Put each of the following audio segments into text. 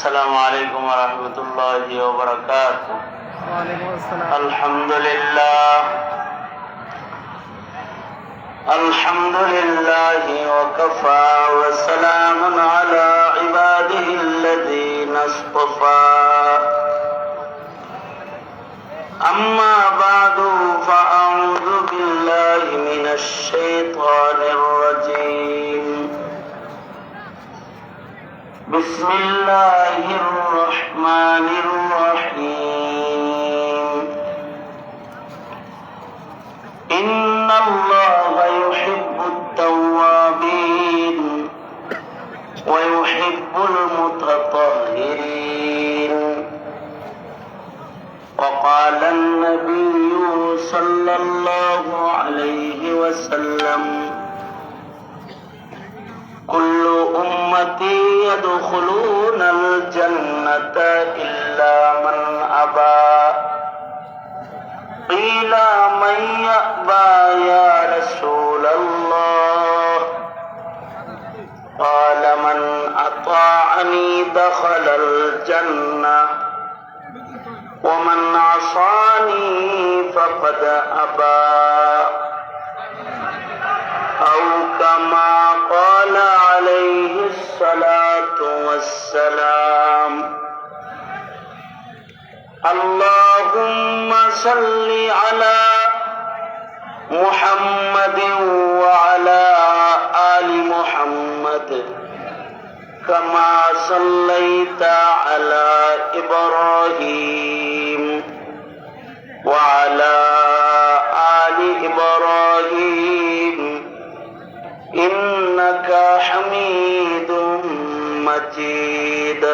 السلام عليكم ورحمة الله وبركاته. وعليكم السلام. الحمد لله وكفى وسلام على عباده الذين اصطفى. أما بعد فأعوذ بالله من الشيطان الرجيم. بسم الله الرحمن الرحيم. إن الله يحب التوابين ويحب المتطهرين. وقال النبي صلى الله عليه وسلم: كل أمتي يدخلون الجنة إلا من أبى. قيل من يأبى يا رسول الله؟ قال من أطاعني دخل الجنة ومن عصاني فقد أبى، أو كما قال عليه الصلاة والسلام. اللهم صل على محمد وعلى آل محمد كما صليت على إبراهيم وعلى آل إبراهيم إنك حميد مجيد.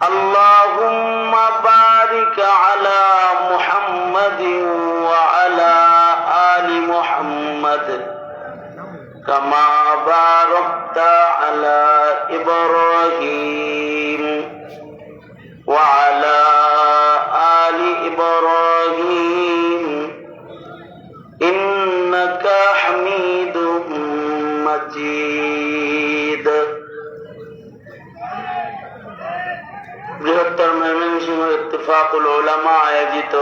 اللهم بارك على محمد وعلى آل محمد كما باركت على إبراهيم وعلى آل إبراهيم إنك حميد مجيد. বৃহত্তর ময়মনসিংহ ইত্তেফাকুল উলামা আয়োজিত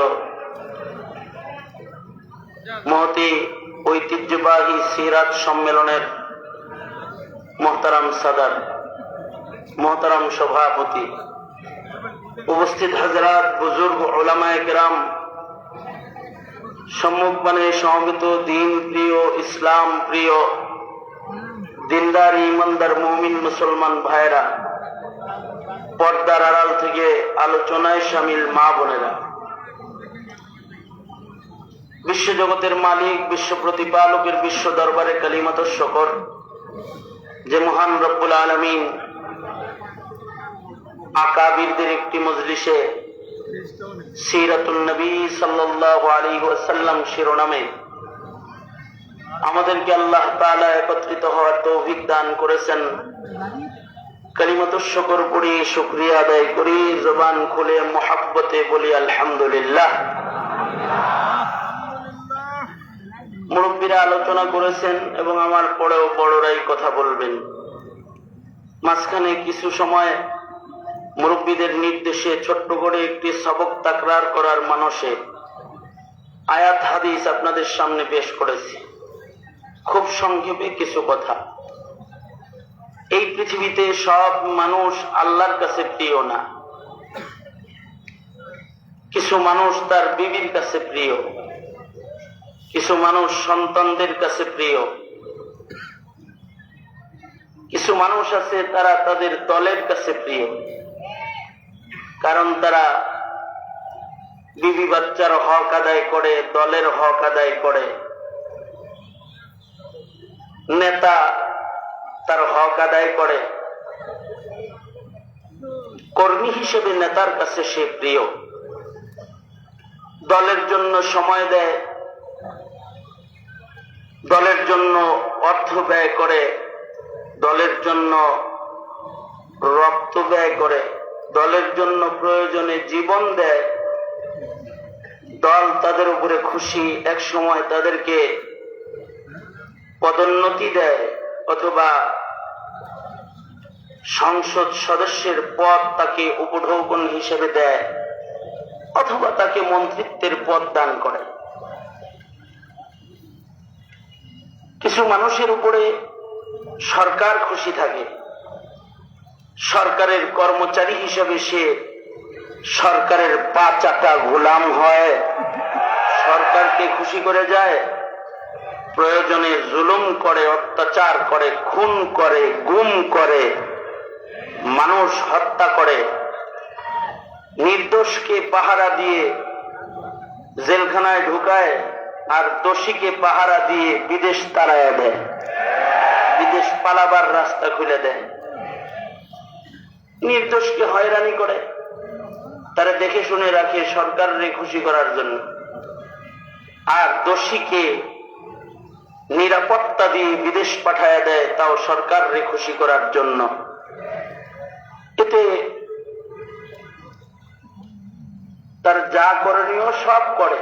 মহতি ঐতিহ্যবাহী সিরাত সম্মেলনের মোহতারাম সাদার, মোহতারাম সভাপতি, উপস্থিত হাজরাত, বুজুর্গ, উলামায়ে কেরাম, সম্মুখপানে সমবেত দিন প্রিয়, ইসলাম প্রিয়, দিনদার ইমানদার মুমিন মুসলমান ভাইরা, পর্দার আড়াল থেকে আলোচনায় শামিল মা বোনেরা, বিশ্বজগতের মালিক, বিশ্ব প্রতিপালকের বিশ্ব দরবারে কালিমাত শকর যে মহান রব্বুল আলামিন আকাবিরদের একটি মজলিসে সিরাতুন নবী সাল্লাল্লাহু আলাইহি ওয়াসাল্লাম শিরোনামে আমাদেরকে আল্লাহ তাআলা একত্রিত হওয়ার তৌফিক দান করেছেন। কালিমাত শকর পড়ি, শুকরিয়া আদায় করি, জবান খুলে মুহাব্বতে বলি আলহামদুলিল্লাহ। মুরব্বীরা আলোচনা করেছেন এবং আমার পরেও বড়রাই কথা বলবেন। মাঝখানে কিছু সময় মুরব্বীদের নির্দেশে ছোট্ট করে একটি সবক তাকরার করার মানসে আয়াত হাদিস আপনাদের সামনে পেশ করেছি। খুব সংক্ষেপে কিছু কথা। এই পৃথিবীতে সব মানুষ আল্লাহর কাছে প্রিয় না। কিছু মানুষ তার বিবির কাছে প্রিয়, কিছু মানুষ সন্তানদের কাছে প্রিয়, কিছু মানুষ আছে তারা তাদের দলের কাছে প্রিয়, কারণ তারা বিবি বাচ্চার হক আদায় করে, দলের হক আদায় করে। নেতা তার হক আদায় করে, কর্মী হিসেবে নেতার কাছে সে প্রিয়। দলের জন্য সময় দেয়, দলের জন্য অর্থ ব্যয় করে, দলের জন্য রক্ত ব্যয় করে, দলের জন্য প্রয়োজনে জীবন দেয়। দল তাদের উপরে খুশি, এক সময় তাদেরকে পদোন্নতি দেয় অথবা সংসদ সদস্যের পদ তাকে উপঢৌকন হিসেবে দেয় অথবা তাকে মন্ত্রিত্বের পদ দান করে। কিছু মানুষের উপরে সরকার খুশি থাকে, সরকারের কর্মচারী হিসেবে সে সরকারের পা চাটা গোলাম হয়, সরকারকে খুশি করে যায়, প্রয়োজনে জুলুম করে, অত্যাচার করে, খুন করে, গুম করে, মানুষ হত্যা করে, নির্দোষকে পাহারা দিয়ে জেলখানায় ঢুকায় আর দোষীকে পাহারা দিয়ে বিদেশ তাড়াইয়া দেয়, বিদেশ পালাবার রাস্তা খুলে দেয়। নির্দোষকে হয়রানি করে, তারা দেখে শুনে রাখে সরকারের খুশি করার জন্য, আর দোষীকে নিরাপত্তা দিয়ে বিদেশ পাঠায় দেয় তাও সরকারের খুশি করার জন্য। এতে তার যা করণীয় সব করে।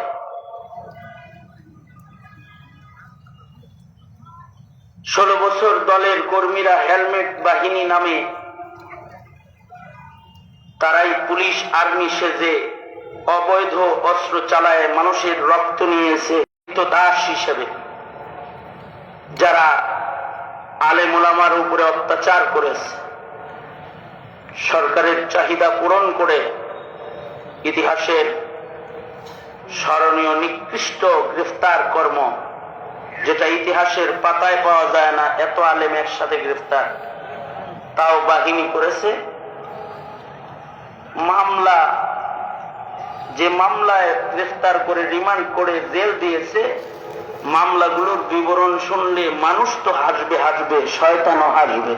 16 বছর দলের কর্মীরা হেলমেট বাহিনী নামে তারাই পুলিশ আর্মি সেজে অবৈধ অস্ত্র চালায় মানুষের রক্ত নিয়েছে দাস হিসেবে, যারা আলেম ওলামার উপরে অত্যাচার করেছে, সরকারের চাহিদা পূরণ করে ইতিহাসের স্মরণীয় নিকৃষ্ট গ্রেফতার কর্ম, যেটা ইতিহাসের পাতায় পাওয়া যায় না, এত আলেম একসাথে গ্রেফতার, তাও বাহিনী করেছে। মামলা, যে মামলায় গ্রেফতার করে রিমান্ড করে জেল দিয়েছে, মামলাগুলোর বিবরণ শুনলে মানুষ তো হাসবে হাসবে, শয়তানও হাসবে।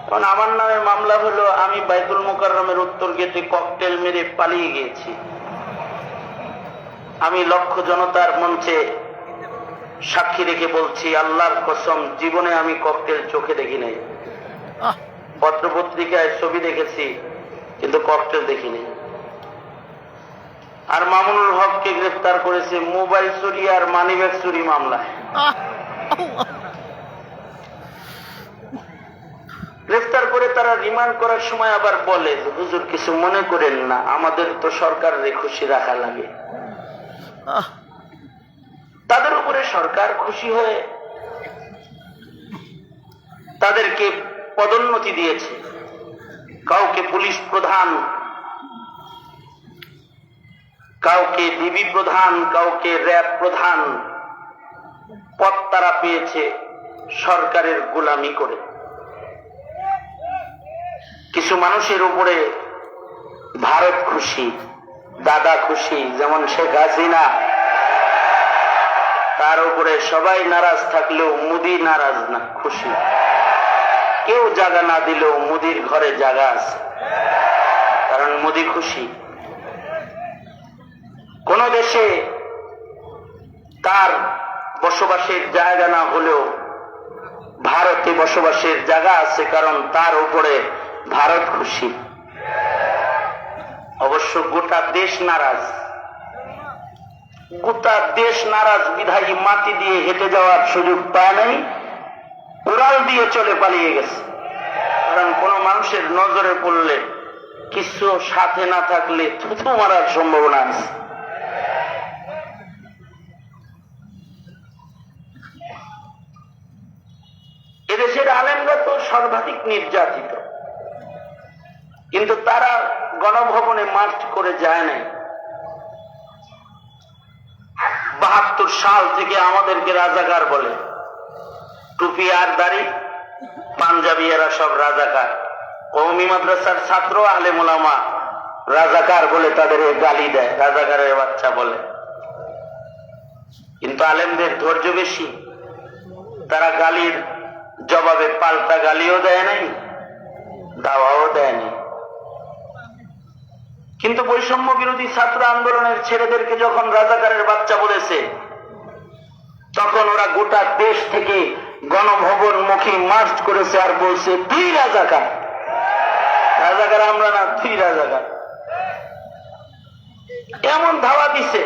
কারণ আমার নামে মামলা হলো আমি বাইতুল মুকাররমের উত্তর গেটে ককটেল মেরে পালিয়ে গিয়েছি। আমি লক্ষ জনতার মঞ্চে সাক্ষী রেখে বলছি, আল্লাহর কসম, জীবনে আমি ককটেল চোখে দেখি নাই। পত্রপত্রিকায় ছবি দেখেছি কিন্তু ককটেল দেখিনি। আর মামুনুল হককে গ্রেফতার করেছে মোবাইল চুরি আর মানিব্যাগ চুরি মামলায়। গ্রেফতার করে তারা রিমান্ড করার সময় আবার বলে, হুজুর কিছু মনে করেন না, আমাদের তো সরকারের খুশি রাখা লাগে। তাদের উপরে সরকার খুশি হয়ে তাদেরকে পদোন্নতি দিয়েছে। কাউকে পুলিশ প্রধান, কাউকে ডিবি প্রধান, কাউকে র্যাব প্রধান পদ তারা পেয়েছে সরকারের গোলামি করে। কিছু মানুষের উপরে ভারত খুশি, দাদা খুশি, যেমন শেখ হাসিনা, তার উপরে সবাই নারাজ থাকলেও মোদি নারাজ না, খুশি। কেউ জায়গা না দিলেও মোদির ঘরে জায়গা আছে, কারণ মোদি খুশি। কোন দেশে তার বসবাসের জায়গা না হলেও ভারতে বসবাসের জায়গা আছে, কারণ তার উপরে ভারত খুশি। অবশ্য গোটা দেশ নারাজ, গোটা দেশ নারাজ বিধায়ী মাটি দিয়ে হেঁটে যাওয়ার সুযোগ পায় নাই, উড়াল দিয়ে চলে পালিয়ে গেছে। কারণ কোন মানুষের নজরে পড়লে, কিছু সাথে না থাকলে থুথু মারার সম্ভাবনা আছে। এদেশের আলেমরা তো সর্বাধিক নির্যাতিত, কিন্তু তারা গণভবনে মার্চ করে যায় নাই। 72 সাল থেকে আমাদেরকে রাজাকার বলে, টুপি আর দাড়ি, পাঞ্জাবি, এরা সব রাজাকার। কওমি মাদ্রাসার ছাত্র আলেম ওলামা রাজাকার বলে তাদের গালি দেয়, রাজাকারের বাচ্চা বলে। কিন্তু আলেমদের ধৈর্য বেশি, তারা গালির জবাবে পাল্টা গালিও দেয় নাই, দাওয়াও দেয় নাই। কিন্তু বৈষম্য বিরোধী ছাত্র আন্দোলনের ছেলেদেরকে যখন রাজাকারের বাচ্চা বলেছে, তখন ওরা গোটা দেশ থেকে গণভবন মুখী মার্চ করেছে আর বলছে, তুই রাজাকার। রাজাকার আমরা না, তুই রাজাকার। এমন ধাওয়া দিছে,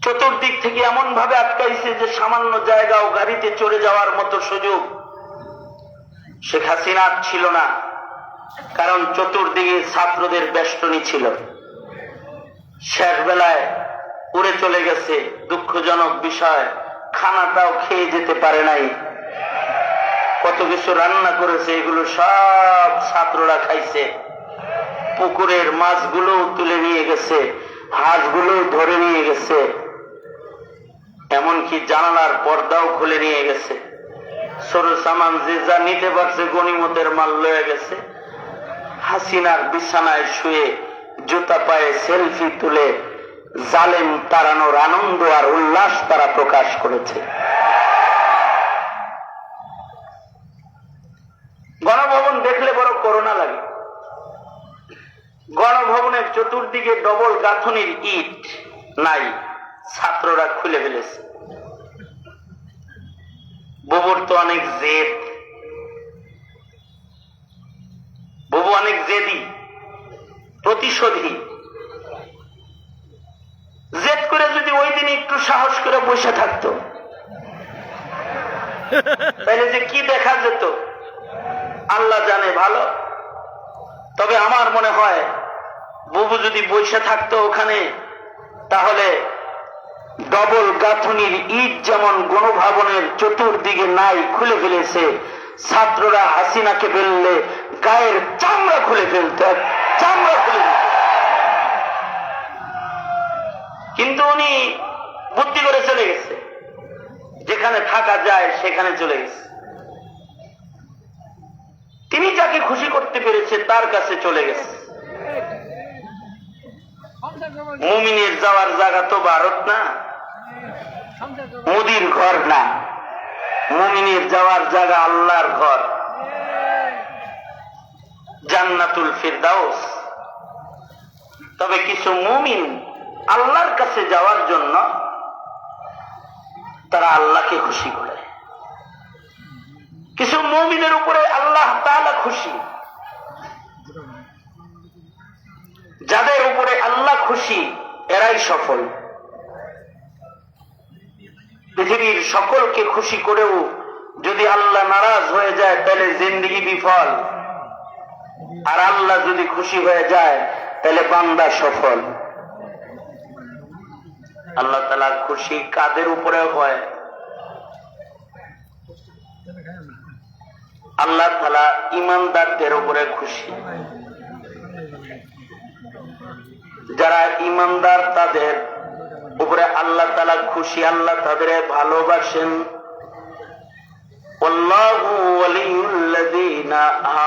চতুর্দিক থেকে এমন ভাবে আটকাইছে যে সামান্য জায়গাও গাড়িতে চড়ে যাওয়ার মতো সুযোগ শেখ হাসিনা ছিল না, কারণ চতুর্দিকে ছাত্রদের বেষ্টনী ছিল। শেষ বেলায় উড়ে চলে গেছে, দুঃখজনক বিষয়, খানাটাও খেয়ে যেতে পারে নাই। কত কিছু রান্না করেছে, এগুলো সব ছাত্ররা খাইছে। পুকুরের মাছগুলো তুলে নিয়ে গেছে, হাঁসগুলো ধরে নিয়ে গেছে, এমনকি জানালার পর্দাও খুলে নিয়ে গেছে। সরু সামান যে যা নিতে পারছে গনিমতের মাল লয়ে গেছে। হাসিনার বিছানায় শুয়ে জুতা পায়ে সেলফি তুলে জালেম তাড়ানোর আনন্দ আর উল্লাস তারা প্রকাশ করেছে। গণভবন দেখলে বড় করুণা লাগে। গণভবনের চতুর্দিকে ডবল গাঁথনির ইট নাই, ছাত্ররা খুলে ফেলেছে। বুবুর তো অনেক জেদ, বুবু অনেক জেদি, প্রতিশোধী। জেদ করে যদি ওই দিন একটু সাহস করে বসে থাকতো, তাহলে যে কি দেখা যেত আল্লাহ জানে ভালো। তবে আমার মনে হয় বুবু যদি বসে থাকতো ওখানে, তাহলে ডবল গাঁথনির ইট যেমন গণভবনের চতুর্দিকে নাই, খুলে ফেলেছে, ছাত্ররা হাসিনাকে ফেললে গায়ের চামড়া খুলে ফেলত, চামড়া খুলে। কিন্তু উনি বুদ্ধি করে চলে গেছে, যেখানে থাকা যায় সেখানে চলে গেছে। তিনি যাকে খুশি করতে পেরেছে তার কাছে চলে গেছে। মুমিনের যাওয়ার জায়গা তো ভারত না, মোদির ঘর না। মুমিনের যাওয়ার জায়গা আল্লাহর ঘর, জান্নাতুল ফিরদাউস। তবে কিছু মুমিন আল্লাহর কাছে যাওয়ার জন্য তারা আল্লাহকে খুশি করে। কিছু মুমিনের উপরে আল্লাহ তাআলা খুশি। যাদের উপরে আল্লাহ খুশি এরাই সফল। পৃথিবীর সকলকে খুশি করেও যদি আল্লাহ নারাজ হয়ে যায় তাহলে জিন্দেগি বিফল। আর আল্লাহ যদি খুশি হয়ে যায় তাহলে বান্দা সফল। আল্লাহ তাআলা খুশি কাদের উপরে হয়? আল্লাহ তাআলা ঈমানদারদের উপরে খুশি। যারা ঈমানদার তাদের উপরে আল্লাহ তাআলা খুশি, আল্লাহ তাদের ভালোবাসেন। আল্লাহু ওয়ালিউল্লাযীনা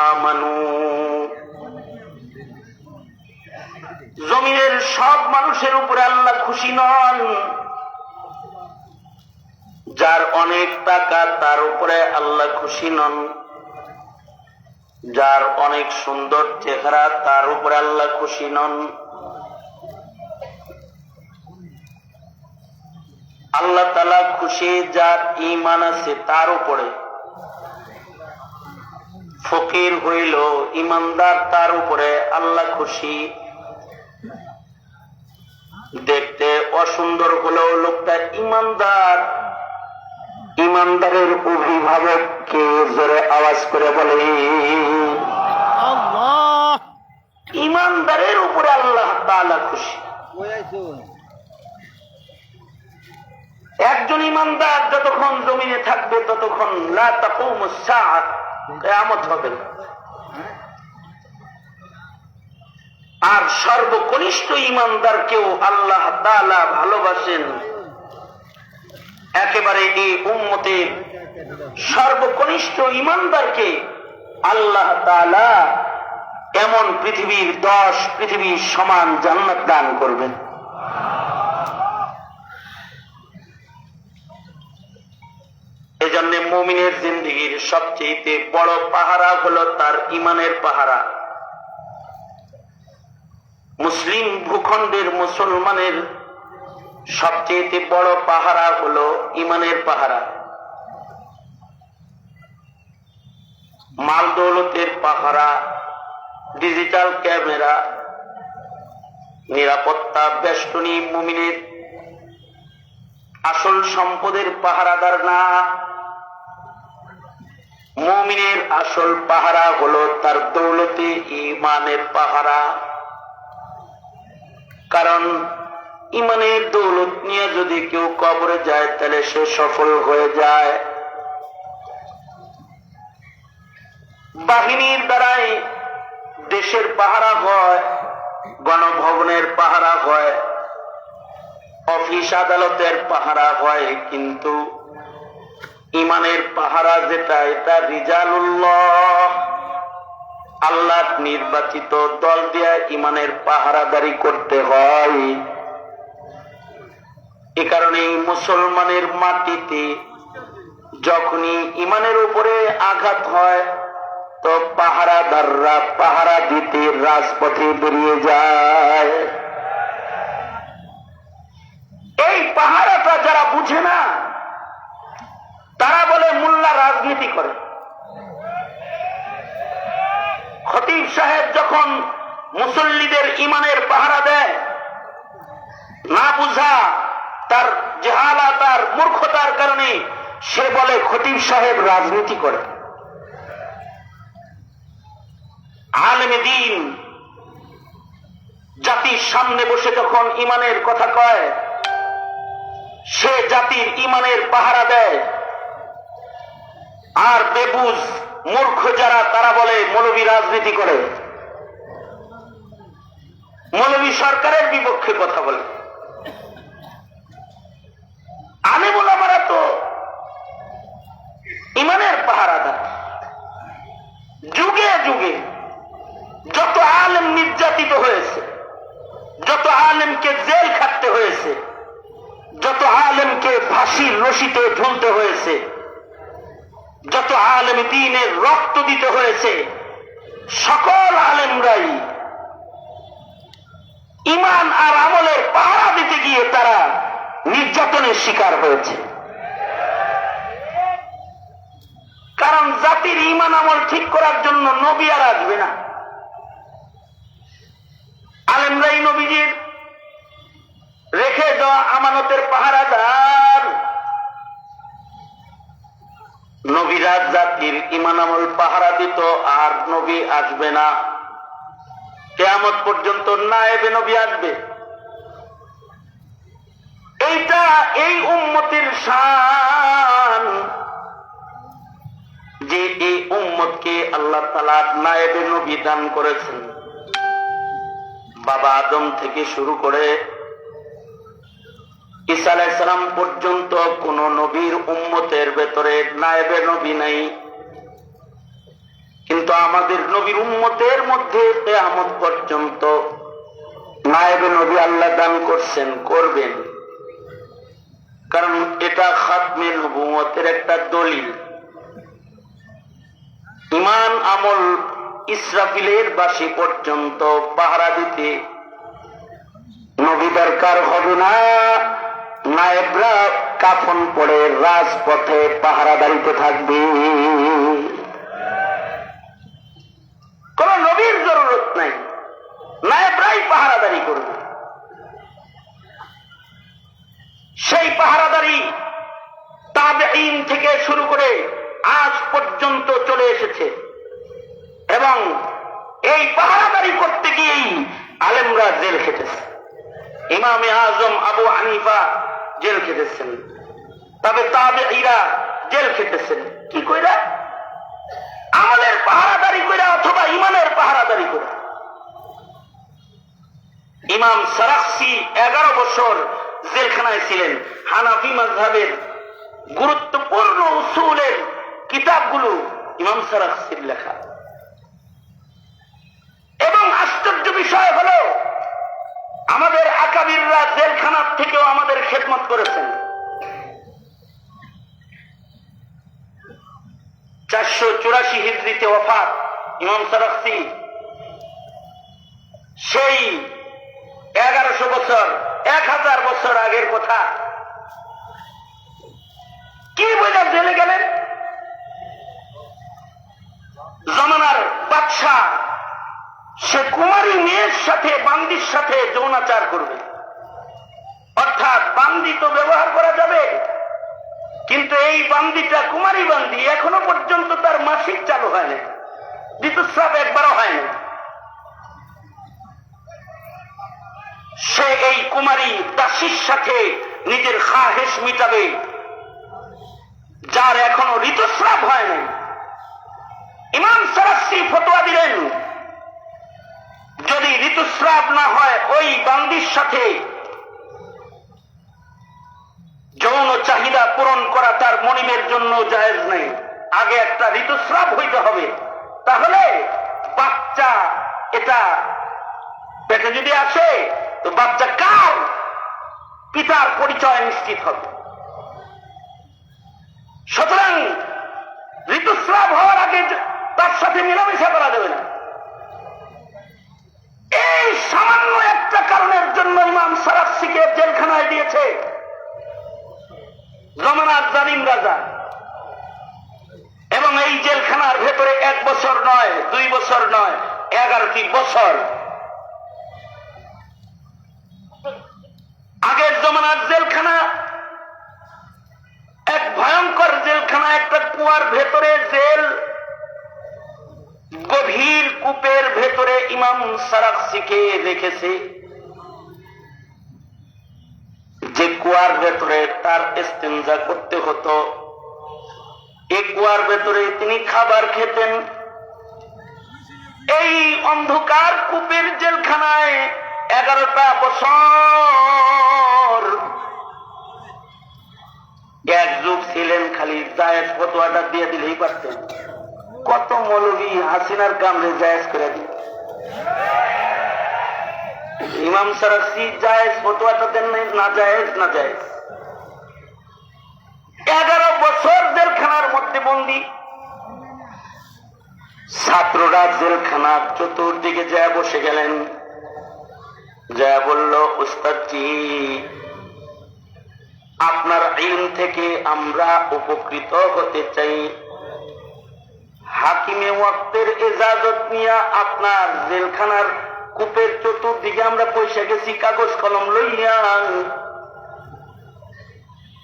আমানু। জমিনের সব মানুষের উপরে আল্লাহ খুশি নন। যার অনেক টাকা তার উপরে আল্লাহ খুশি নন। যার অনেক সুন্দর চেহারা তার উপরে আল্লাহ খুশি নন। আল্লাহ তাআলা খুশি যার ঈমান আছে তার উপরে। ফকির হইল ঈমানদার তার উপরে আল্লাহ খুশি। দেখতে অসুন্দর হলেও লোকটা ঈমানদার। ঈমানদারের অভিভাবক কে? জোরে আওয়াজ করে বলে আল্লাহ। ঈমানদারের উপরে আল্লাহ তাআলা খুশি। একজন ঈমানদার যতক্ষণ জমিনে থাকবে ততক্ষণ লা তাকুমুস সাআহ, কিয়ামত হবে না। আর সর্বকনিষ্ঠ ঈমানদারকেও আল্লাহ তাআলা ভালোবাসেন। একেবারে এই উম্মতের সর্বকনিষ্ঠ ঈমানদারকে আল্লাহ তাআলা এমন পৃথিবীর 10 পৃথিবীর সমান জান্নাত দান করবেন। এজন্য মুমিনের জিন্দেগীর সবচেয়ে বড় পাহারা হলো তার ঈমানের পাহারা। মুসলিম ভূখণ্ডের মুসলমানের সবচেয়ে বড় পাহারা হলো ঈমানের পাহারা। মাল দৌলতের পাহারা, ডিজিটাল ক্যামেরা, নিরাপত্তা বেষ্টনী মুমিনের আসল সম্পদের পাহারাদার না। মুমিনের আসল পাহারা হলো তার দৌলতে ঈমানের পাহারা। কারণ ঈমানের দৌলত নিয়ে যদি কেউ কবরে যায় তাহলে সে সফল হয়ে যায়। বাহিনীর দ্বারাই দেশের পাহারা হয়, গণভবনের পাহারা হয়, অফিস আদালতের পাহারা হয়, কিন্তু ঈমানের পাহারা যেটা, এটা রিজালুল্লাহ, আল্লাহর নির্বাচিত দল দিয়ে ঈমানের পাহারাদারি করতে হয়। এ কারণে মুসলমানের মাটিতে যখনই ঈমানের উপরে আঘাত হয় তো পাহারাদাররা পাহারা দিতে রাজপথে বেরিয়ে যায়। এই পাহারাটা যারা বুঝে না তারা বলে মোল্লা রাজনীতি করে। খতিব সাহেব যখন মুসল্লিদের ঈমানের পাহারা দেয়, না বুঝা তার জাহালাত আর মূর্খতার কারণে সে বলে খতিব সাহেব রাজনীতি করে। আলেমে দ্বীন জাতির সামনে বসে যখন ঈমানের কথা কয়, সে জাতির ঈমানের পাহারা দেয়। আর বেবুজ মূর্খ যারা, তারা বলে মৌলবী রাজনীতি করে, মৌলবী সরকারের বিপক্ষে কথা বলে। আলেম ওলামারা তো ঈমানের পাহারাদার। যুগে যুগে যত আলেম নির্যাতিত হয়েছে, যত আলেমকে জেল খাটতে হয়েছে, যত আলেমকে ফাঁসির রশিতে ঝুলতে হয়েছে, যত আলেম দ্বীনের রক্ত দিতে হয়েছে, সকল আলেমরাই ঈমান আর আমলের পাহারা দিতে গিয়ে তারা নির্যাতনের শিকার হয়েছে। কারণ জাতির ঈমান আমল ঠিক করার জন্য নবী আর আসবে না, আলেমরাই নবীজির রেখে দেওয়া আমানতের পাহারাদার। নবীরা জাতির ঈমান আমল পাহারা দিত, আর নবী আসবে না। কিয়ামত পর্যন্ত নায়েবে নবী আসবে। এইটা এই উম্মতের শান যে এই উম্মতকে আল্লাহ তাআলা নায়েবে নবী দান করেছেন। বাবা আদম থেকে শুরু করে ঈসা আলাইহিস সালাম পর্যন্ত কোন নবীর উম্মতের ভেতরে নায়েবে নবী নাই, কিন্তু আমাদের নবীর উম্মতের মধ্যে কিয়ামত পর্যন্ত নায়েবে নবী আল্লাহ দান করছেন, করবেন। কারণ এটা খাতমে নবুয়তের একটা দলিল। ঈমান আমল ইসরাফিলের বাঁশি পর্যন্ত পাহারা দিতে নবী দরকার হবে না। নায়েবরা কাফন পরে রাজপথে পাহারাদারিতে থাকবে, কোন নবীর জরুরত নাই, নায়েবরাই পাহারাদারি করবে। সেই পাহারাদারি তাবেঈন থেকে শুরু করে আজ পর্যন্ত চলে এসেছে, এবং এই পাহারাদারি করতে গিয়েই আলেমরা জেল খেটেছে। ইমামে আজম আবু হানিফা জেল খেটেছেন, তবে তাবেঈরা জেল খেটেছেন। কি কইরা? আমলের পাহারাদারি কইরা অথবা ঈমানের পাহারাদারি কইরা। ইমাম সারাখসি 11 বছর জেলখানায় ছিলেন। হানাফি মাযহাবের গুরুত্বপূর্ণ উসুলের কিতাবগুলো ইমাম সারাখসির লেখা। এবং আশ্চর্য বিষয় হলো, আমাদের আকাবিররা জেলখানার থেকেও আমাদের খেদমত করেছেন। 484 হিজরিতে ওফাত ইমাম সারাখসি। সেই 1100 বছর, 1000 বছর আগের কথা। কি বলে জেলে গেলেন? জমানার বাদশা সে কুমারী মেয়ের সাথে, বান্দির সাথে যৌনাচার করবে। অর্থাৎ বান্দি তো ব্যবহার করা যাবে, কিন্তু এই বান্দিটা কুমারী বান্দি, এখনো পর্যন্ত তার মাসিক চালু হয় না, ঋতুস্রাব একবারও হয় না। সে এই কুমারী দাসীর সাথে নিজের খাহেশ মিটাবে, যার এখনো ঋতুস্রাব হয় না। ইমাম সারাসি ফতোয়া দিলেন, যদি ঋতুস্রাব না হয় ওই বান্দির সাথে যৌন চাহিদা পূরণ করা তার মনিবের জন্য জায়েজ নেই। আগে একটা ঋতুস্রাব হইতে হবে, তাহলে বাচ্চা এটা পেটে যদি আসে তো বাচ্চা কার, পিতার পরিচয় নিশ্চিত হবে। সুতরাং ঋতুস্রাব হওয়ার আগে তার সাথে মেলামেশা করা যাবে না। এই সামান্য একটা কারণের জন্য ইমাম সারাসিকে জেলখানায় দিয়েছে জমানার জালিম রাজা। এবং এই জেলখানার ভেতরে 1 বছর নয়, 2 বছর নয়, 11টি বছর। আগের জমানার জেলখানা এক ভয়ঙ্কর জেলখানা, একটা কুয়ার ভেতরে জেল, গভীর কূপের ভেতরে ইমাম সারাসিকে রেখেছে। যে কুয়ার ভেতরে তার ইস্তেঞ্জা করতে হতো, এই কুয়ার ভেতরে তিনি খাবার খেতেন। এই অন্ধকার কূপের জেলখানায় 11টা বছর এক যুগ ছিলেন, খালি জায়েজ ফতোয়াটা দিয়ে দিলেই পারতেন। কত মৌলবী হাসিনার কামড়ে জায়েজ করে দিল। ইমাম সারাসি জায়েজ ফতোয়াটা দেন নাই, না জায়েজ না জায়েজ। 11 বছর জেলখানার মধ্যে বন্দী। ছাত্ররা জেলখানার চতুর্দিকে যায় বসে গেলেন, যা বলল, উস্তাদজি আপনার ইলম থেকে আমরা উপকৃত হতে চাই। হাকিমে ওয়াক্তের ইজাজত নিয়ে আপনার জেলখানার কূপের চতুর্দিকে আমরা পয়সা গেছি কাগজ কলম লইয়া।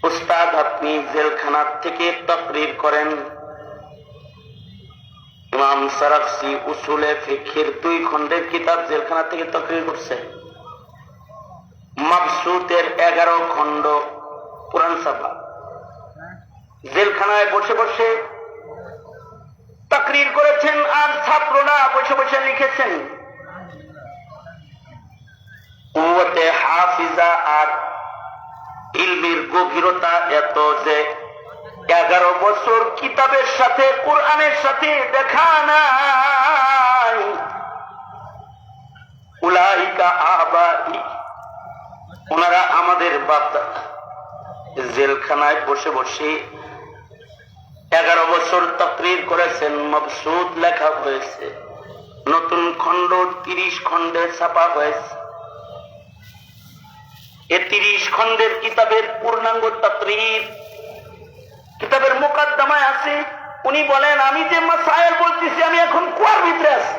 উস্তাদ আপনি জেলখানার থেকে তাকরীর করেন। ইমাম সারাসি উসুলে ফিকহের 2 খণ্ডের কিতাব জেলখানা থেকে তাকরীর করছে। মাবসুতের 11 খণ্ড কোরআন সাফা জেলখানায় বসে বসে তাকরীর করেছেন, আর ছাত্ররা বসে বসে লিখেছেন। কুওয়াতে হাফিজা আর ইলমের গভীরতা এত যে 11 বছর কিতাবের সাথে কোরআনের সাথে দেখা নাই। উলাইকা আবাই, ওনারা আমাদের বাপ দাদা। জেলখানায় বসে বসে 11 বছর তাকরীর করেছেন, মাবসুত লেখা হয়েছে, নতুন খণ্ড 30 খণ্ডে ছাপা হয়েছে। এই 30 খণ্ডের কিতাবের পূর্ণাঙ্গ তাকরীর কিতাবের মুকাদ্দমায় আছে। উনি বলেন, আমি যে মাসায়েল বলতেছি আমি এখন কুয়ার ভিতরে আছি।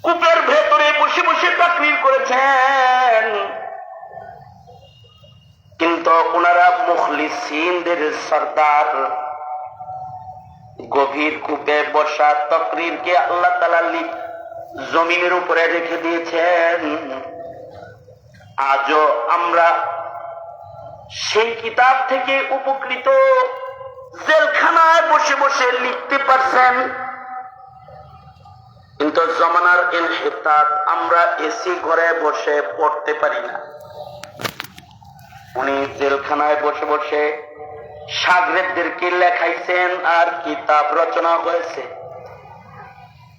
কূপের ভেতরে বসে বসে তাকরীর করেছেন, কিন্তু ওনারা মুখলিসিনদের সরদার। গভীর কূপে বসা তাকরীরকে আল্লাহ তাআলা জমিনের উপরে রেখে দিয়েছেন। আজও আমরা সেই কিতাব থেকে উপকৃত। জেলখানায় বসে বসে লিখতে পারছেন, কিন্তু জমানার ইনহিতাত, আমরা এসি ঘরে বসে পড়তে পারি না। উনি জেলখানায় বসে বসে শাগরেদদেরকে লেখাইছেন আর কিতাব রচনা করেছে।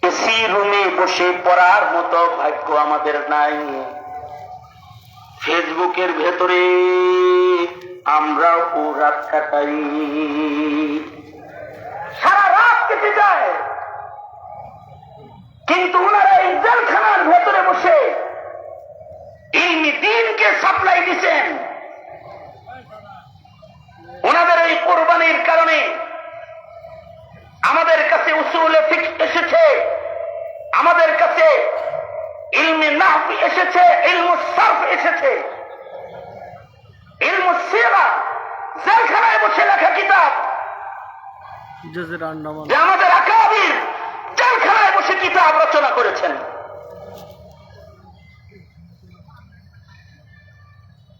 এসি রুমে বসে পড়ার মতো ভাগ্য আমাদের নাই। ফেসবুকের ভেতরে আমরা রাত কাটাই, সারা রাত কেটে যায়। কিন্তু ওনারা এই জেলখানার ভেতরে বসে ইলমি দ্বীনকে সাপ্লাই দিচ্ছেন। ওনাদের এই কোরবানির কারণে আমাদের কাছে উসুলে ফিকহ এসেছে, আমাদের কাছে ইলমে নাহব এসেছে, ইলমুস সারফ এসেছে, ইলমুস সিরা, জেলখানায় বসে লেখা কিতাব, যে আমাদের আকাবির জেলখানায় বসে কিতাব রচনা করেছেন।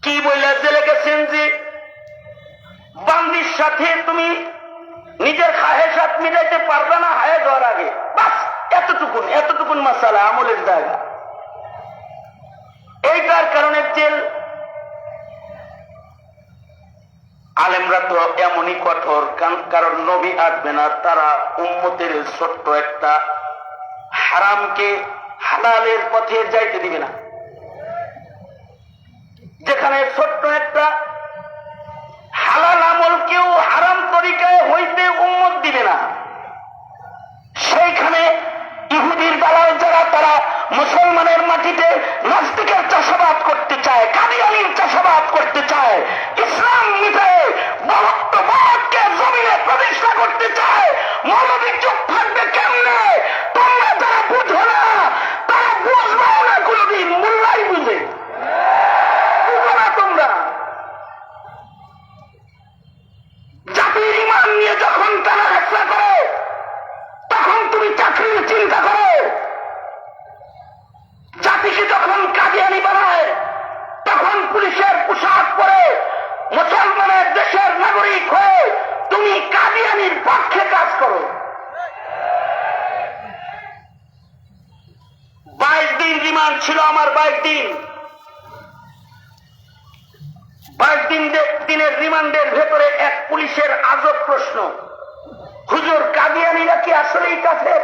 কি বলে জেলে গেছেন যে বান্দির সাথে তুমি নিজের খাহেসাত মিটাইতে পারবে না হায়ে দেওয়ার আগে, বাস এতটুকুন মাসালা আমলের জায়গা। এইটার কারণে জেল। আলেমরা তো এমনই কঠোর, কারণ নবী আসবে না, তারা উম্মতের ছোট্ট একটা হারামকে হালালের পথে যাইতে দিবে না। যেখানে ছোট্ট একটা হালাল আমলকেও হারাম তরিকায় হইতে উম্মত দিবে না, সেইখানে ইহুদির দালাল যারা, তারা মুসলমানের মাটিতে নাস্তিকের চাষাবাদ করতে চায়, কাদিয়ানির চাষাবাদ করতে চায়, ইসলাম মিটায়ে বহুত্ববাদকে জমিনে প্রতিষ্ঠা করতে চায়। মৌলবী চুপ থাকবে কেমনে? তোমরা যারা বুঝো না তারা বুঝবাও না কোনদিন, মোল্লাই বুঝে, বুঝো না তোমরা। জাতির ইমান নিয়ে যখন তারা হেসা করে, তখন তুমি চাকরির চিন্তা করো। জাতিকে যখন কাদিয়ানি বানায়, তখন পুলিশের পোশাক পরে মুসলমানের দেশের নাগরিক হয়ে তুমি কাদিয়ানির পক্ষে কাজ করো। 22 দিন রিমান্ড ছিল আমার, 22 দিন। 22 দিনের রিমান্ডের ভেতরে এক পুলিশের আজব প্রশ্ন, হুজুর কাদিয়ানিরা কি আসলেই কাফের?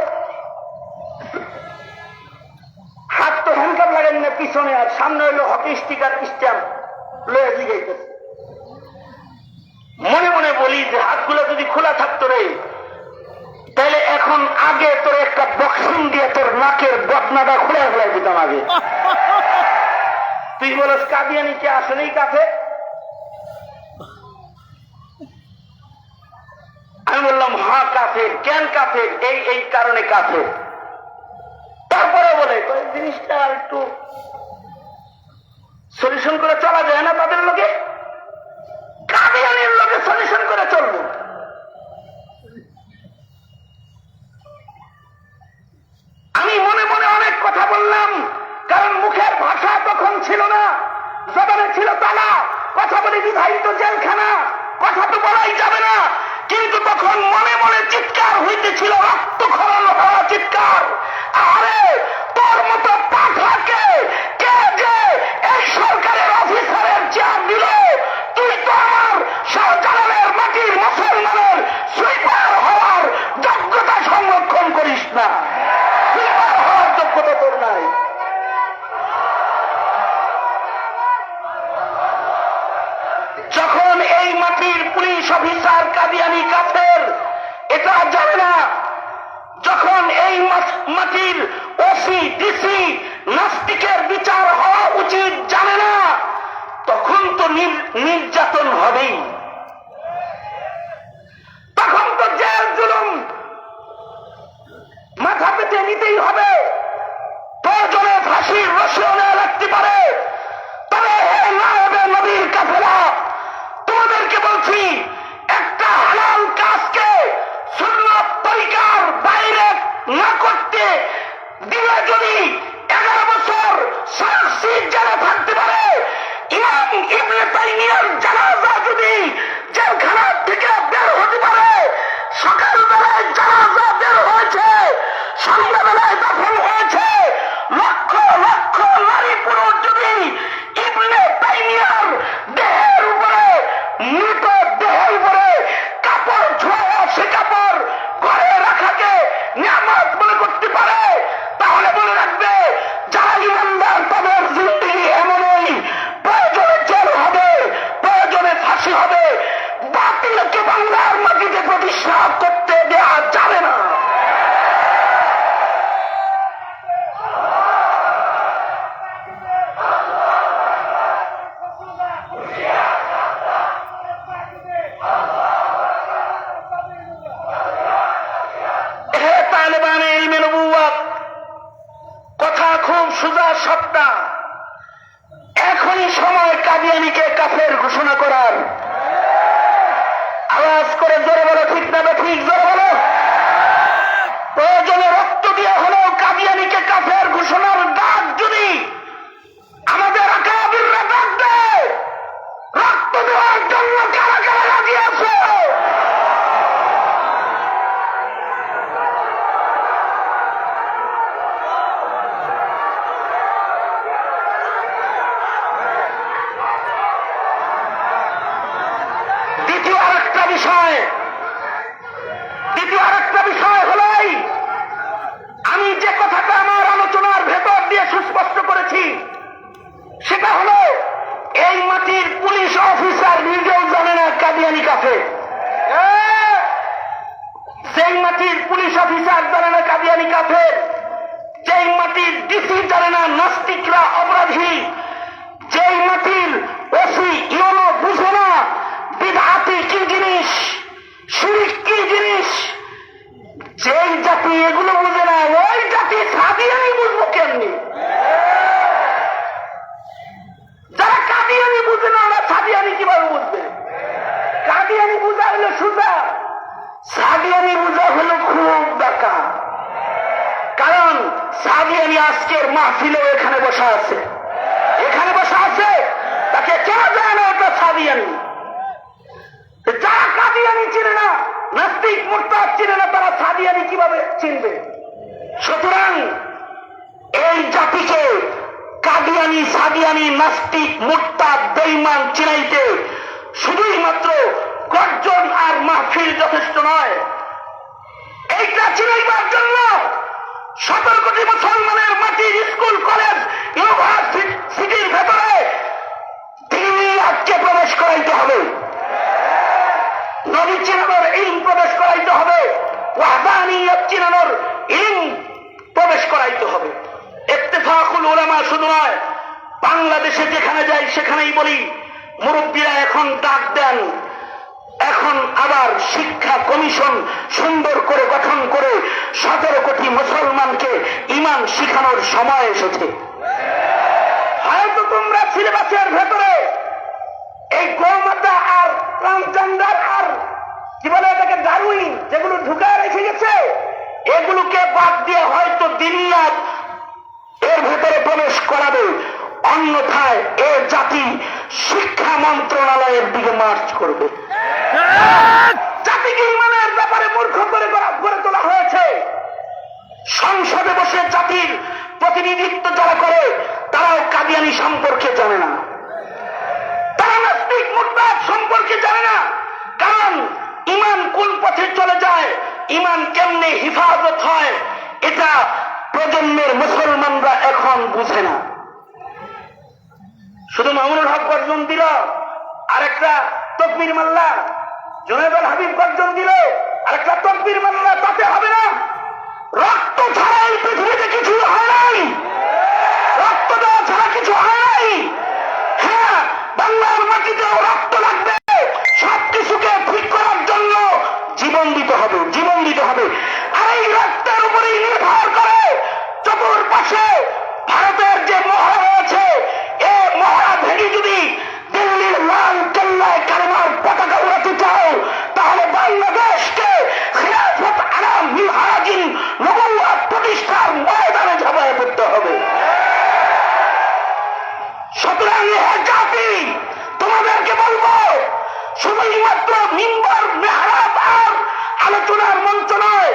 হাত তো হ্যান্ডকাপ লাগেন না পিছনে, আর সামনে হইল হকি স্টিকার স্ট্যাম্প লয়ে জিগাইতেছে। মনে মনে বলি যে হাতগুলো যদি খোলা থাকতো রে, তাহলে এখন আগে তোর একটা বক্সিং দিয়ে তোর নাকের বদনাটা খুলে ফেলাই দিতাম আগে। তুই বলস কাদিয়ানি কি আসলেই কাফের? আমি বললাম হ্যাঁ কাফের। কেন কাফের? এই কারণে কাফের। তারপরে বলে জিনিসটা একটু সলিউশন করে চলা যায় না তাদের লোকে? কাদিয়ানির লোকে সলিউশন করে চলবো? আমি মনে মনে অনেক কথা বললাম, কারণ মুখের ভাষা তখন ছিল না, জবানে ছিল তালা, কথা বলে বিধায়িত জেলখানা, কথা তো বলাই যাবে না। কিন্তু তখন মনে মনে চিৎকার হইতেছিল, রক্তক্ষরণ হওয়া চিৎকার, আরে তোর মতো পাঠাকে কে যে এই সরকারের অফিসারের চেয়ার দিল? তুই তো আমার শাহজালালের মাটির মুসলমানের সুইপার হওয়ার যোগ্যতা সংরক্ষণ করিস না। সুইপার হওয়ার যোগ্যতা তোর নাই। যখন এই মাটির পুলিশ অফিসার কাদিয়ানি কাফের এটা জানে না, যখন এই মাটির ওসি ডিসি নাস্তিকের বিচার হওয়া উচিত জানে না, তখন তো নির্যাতন হবেই, তখন তো জেল জুলুম মাথা পেতে নিতেই হবে। প্রয়োজনে ফাঁসির রশিও নেওয়া লাগতে পারে। তবে হে নায়েবে নবীর কাফেলা, তোমাদেরকে বলছি, একটা হালাল কাজকে সুন্নাত তরিকার বাইরে না করতে দিলে যদি 11 বছর শাস্তির জেলে থাকতে পারে, ইমাম ইবনে তাইমিয়ার জানাজা যদি জেলখানা থেকে বের হতে পারে, সকালবেলায় জানাজা বের হয়েছে, সন্ধ্যাবেলায় দাফন হয়েছে, লক্ষ লক্ষ নারী পুরুষ যদি ইবনে তাইমিয়ার দেহের উপরে, মৃত দেহের উপরে কাপড় ছোঁয়া, সে কাপড় ঘরে রাখাকে নিয়ামত মনে করতে পারে, তাহলে মনে রাখবে যারা ইমানদার তাদের জিন্দেগি এমনই, প্রয়োজনে জেল হবে, প্রয়োজনে ফাঁসি হবে। বাতিলকে বাংলার মাটিতে প্রতিষ্ঠা করতে দেওয়া যাবে না। কথা খুব সোজা সাপটা, এখনই সময় কাদিয়ানিকে কাফের ঘোষণা করার। করে জোরে বলো, ঠিক না ঠিক? জোরে বলো। প্রয়োজনে রক্ত দিয়ে হলেও কাদিয়ানীকে কাফের ঘোষণার ডাক যদি আমাদের আকাবিররা ডাক দেয়, রক্ত দেওয়ার জন্য কারা কারা রাজি আছে? দ্বিতীয় আরেকটা বিষয় হলোই, আমি যে কথাটা আমার আলোচনার ভেতর দিয়ে সুস্পষ্ট করেছি, সেটা হলো এই মাটির পুলিশ অফিসার নিজেও জানে না কাদিয়ানী কাফের। সেই মাটির পুলিশ অফিসার জানে না কাদিয়ানী কাফের, যেই মাটির ডিসি জানে না নাস্তিকরা অপরাধী, যেই মাটির ওসি ইউনো বুঝে না বিদআতি কি জিনিস, শিরক কি জিনিস, যেই জাতি এগুলো বুঝে না, ওই জাতি কাদিয়ানী বুঝবো কেমনি? যারা কাদিয়ানী বুঝে না ওরা কাদিয়ানী কিভাবে বুঝবে? কাদিয়ানী বুঝা হলো সোজা, সাদিয়ানী বুঝা হলো খুব ডাকা। কারণ সাদিয়ানী আজকের মাহফিলেও এখানে বসা আছে, তাকে কেন যায় না ওটা সাদিয়ানী? যারা কাদিয়ানী চিনে না, নাস্তিক মুরতাদ চিনে না, তারা সাদিয়ানী কিভাবে চিনবে? সুতরাং এই জাতিকে কাদিয়ানী, সাদিয়ানী, নাস্তিক, মুরতাদ, বেঈমান চিনাইতে শুধুই মাত্র গর্জন আর মাহফিল যথেষ্ট নয়। এইটা চিনাইবার জন্য 17 কোটি মুসলমানের মাটির স্কুল, কলেজ, ইউনিভার্সিটির ভেতরে দিনিয়াতকে প্রবেশ করাইতে হবে, নবী চিনানোর ইলম প্রবেশ করাইতে হবে, ওয়াহদানিয়ত চিনানোর ইলম প্রবেশ করাইতে হবে। ইত্তেফাকুল উলামা শুধু নয়, বাংলাদেশে যেখানে যাই সেখানেই বলি, মুরব্বীরা এখন ডাক দেন, এখন আবার শিক্ষা কমিশন সুন্দর করে গঠন করে 17 কোটি মুসলমানকে ঈমান শিখানোর সময় এসেছে। হয়তো তোমরা সিলেবাসের ভেতরে এই গোমাতা আর ট্রান্সজেন্ডার আর কি বলে এটাকে ডারউইন, যেগুলো ঢুকায় রেখে গেছে, এগুলোকে বাদ দিয়ে হয়তো দিনিয়াত এর ভেতরে প্রবেশ করাবে, অন্যথায় এ জাতি শিক্ষা মন্ত্রণালয়ের দিকে মার্চ করবে। জাতিকে ঈমানের ব্যাপারে মূর্খ করে গড়ে তোলা হয়েছে। সংসদে বসে জাতির প্রতিনিধিত্ব যারা করে তারাও কাদিয়ানী সম্পর্কে জানে না, তারা নাস্তিক মুরতাদ সম্পর্কে জানে না। কারণ ঈমান কোন পথে চলে যায়, ঈমান কেমনে হিফাজত হয়, এটা প্রজন্মের মুসলমানরা এখন বুঝে না। শুধু মামুনুল হক গর্জন দিল, আরেকটা তকবীর মাল্লা, জুনায়েদ আল হাবিব গর্জন দিল, আরেকটা তকবীর মাল্লা, তাতে হবে না। রক্ত ছাড়া এই পৃথিবীতে কিছু হয় নাই, রক্ত দেওয়া ছাড়া কিছু হয় নাই। হ্যাঁ, বাংলার মাটিতেও রক্ত লাগবে, সবকিছুকে ঠিক করার জন্য জীবন দিতে হবে, জীবন দিতে হবে। আর এই রক্তের উপরেই নির্ভর করে চতুর্পাশে ভারতের যে মহড়া রয়েছে, এ মহড়া ভেঙে যদি দিল্লির লাল কেল্লায় কালেমার পতাকা উড়াতে চাও, তাহলে বাংলাদেশকে খিলাফত আলাম মিনহাজিন নবুওয়াত প্রতিষ্ঠার ময়দানে ঝাঁপায় পড়তে হবে। সুতরাং হে জাতি, তোমাদেরকে বলবো, শুধুই মাত্র মিম্বর, মেহরাব আর আলোচনার মঞ্চ নয়,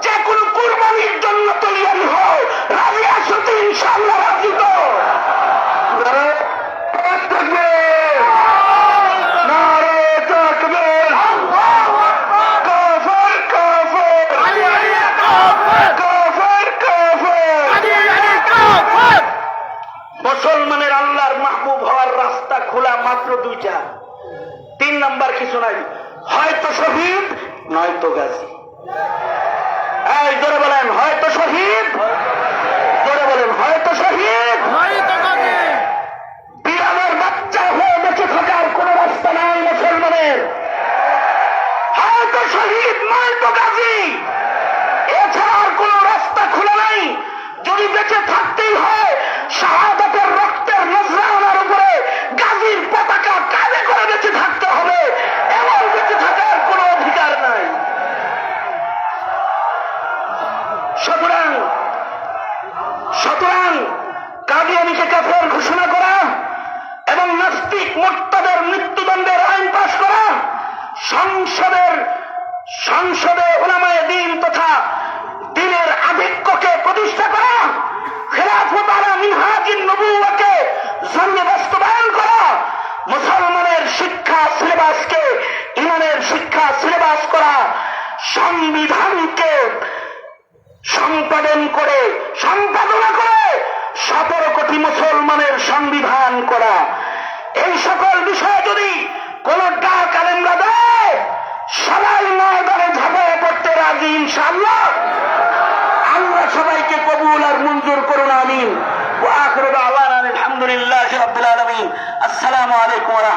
যে কোনো কুরবানির জন্য তৈরি হও। রাজি আছো তো? ইনশাআল্লাহ রাজি তো? মুসলমানের আল্লাহর মাহবুব হওয়ার রাস্তা খোলা মাত্র দুইটা, 3 নাম্বার কিছু নাই, হয়তো শহীদ নয়তো গাজী। এই জোরে বলেন, হয়তো শহীদ, জোরে বলেন, হয়তো শহীদ নয়তো গাজী। বিড়ালের বাচ্চা হয়ে বেঁচে থাকার কোন রাস্তা নাই মুসলমানের, হয়তো শহীদ নয়তো গাজী, এছাড়া আর কোন রাস্তা খোলা নাই। যদি বেঁচে থাকতেই হয় শাহাদাতের রক্তের নজরানার উপরে গাজীর পতাকা কাঁধে করে বেঁচে থাকতে হবে, এমন বেঁচে থাকার কোন অধিকার কাদিয়ানীকে কাফের ঘোষণা করা এবং নাস্তিক মুরতাদের মৃত্যুদণ্ডের আইন পাশ করা, সংসদে উলামায়ে দ্বীন তথা দ্বীনের আধিক্যকে প্রতিষ্ঠা করা, খেলাফত আলা মিনহাজিন নবুওয়াকে জমিনে বাস্তবায়ন করা, মুসলমানের শিক্ষা সিলেবাসকে ইমানের শিক্ষা সিলেবাস করা, সংবিধানকে সম্পাদনা করে 17 কোটি মুসলমানের সংবিধান করা, এই সকল বিষয় যদি কোন ডাক আলেমরা দেয় সবাই ময়দানে ঝাঁপিয়ে পড়তে রাজি ইনশাআল্লাহ। আল্লাহ সবাইকে কবুল আর মঞ্জুর করুন, আমিন। ওয়া আখিরু দাওয়ানা আলহামদুলিল্লাহি রাব্বিল আলামিন। আসসালামু আলাইকুম ওয়া রাহমাতুল্লাহ।